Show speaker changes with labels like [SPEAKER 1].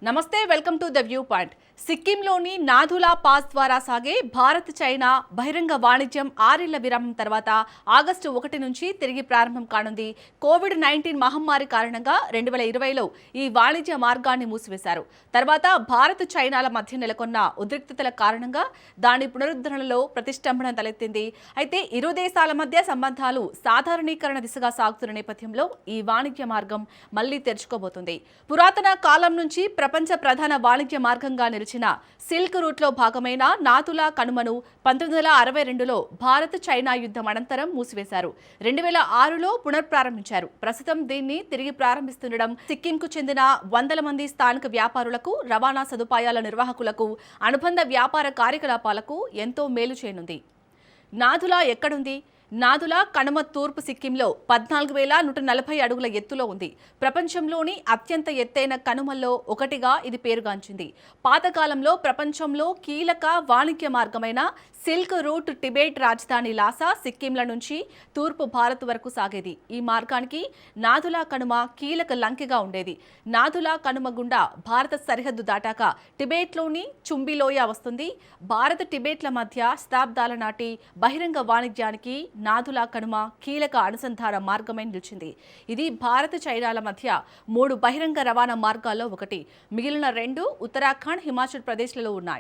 [SPEAKER 1] నమస్తే welcome to the view point. సిక్కింలోని Nathula pass ద్వారా సాగే భారత్ చైనా బహిరంగ వాణిజ్యం 6 ఏళ్ల విరామం తర్వాత ఆగస్టు 1 నుంచి తిరిగి ప్రారంభం కానుంది. కోవిడ్-19 మహమ్మారి కారణంగా 2020లో ఈ వాణిజ్య మార్గాన్ని మూసివేశారు. తర్వాత భారత్ చైనాల మధ్య నెలకొన్న ఉద్రిక్తతల కారణంగా దాని పునరుద్ధరణలో ప్రతిష్టంభన తలెత్తింది. అయితే ఇరు దేశాల మధ్య సంబంధాలు సాధారణీకరణ దిశగా సాగుతున్న నేపథ్యంలో ఈ వాణిజ్య మార్గం మళ్లీ తెరుచుకోబోతుంది. పురాతన కాలం నుంచి ప్రపంచ ప్రధాన వాణిజ్య మార్గంగా నిలిచిన సిల్క్ రూట్లో భాగమైన నాథులా కనుమను 1962లో భారత్ చైనా యుద్ధం అనంతరం మూసివేశారు. 2006లో పునఃప్రారంభించారు. ప్రస్తుతం దీన్ని తిరిగి ప్రారంభిస్తుండడం సిక్కింకు చెందిన వందల మంది స్థానిక వ్యాపారులకు, రవాణా సదుపాయాల నిర్వాహకులకు, అనుబంధ వ్యాపార కార్యకలాపాలకు ఎంతో మేలు చేయనుంది. నాథులా ఎక్కడుంది? నాథులా కనుమ తూర్పు సిక్కింలో 14,140 అడుగుల ఎత్తులో ఉంది. ప్రపంచంలోని అత్యంత ఎత్తైన కనుమల్లో ఒకటిగా ఇది పేరుగాంచింది. పాతకాలంలో ప్రపంచంలో కీలక వాణిజ్య మార్గమైన సిల్క్ రూట్ టిబెట్ రాజధాని లాసా, సిక్కింల నుంచి తూర్పు భారత్ వరకు సాగేది. ఈ మార్గానికి నాథులా కనుమ కీలక లంకెగా ఉండేది. నాథులా కనుమ గుండా భారత సరిహద్దు దాటాక టిబెట్లోని చుంబిలోయ వస్తుంది. భారత్ టిబెట్ల మధ్య శతాబ్దాల నాటి బహిరంగ వాణిజ్యానికి నాథులా కనుమ కీలక అనుసంధాన మార్గమై నిలిచింది. ఇది భారత్ చైనాల మధ్య 3 బహిరంగ రవాణా మార్గాల్లో ఒకటి. మిగిలిన 2 ఉత్తరాఖండ్, హిమాచల్ ప్రదేశ్లలో ఉన్నాయి.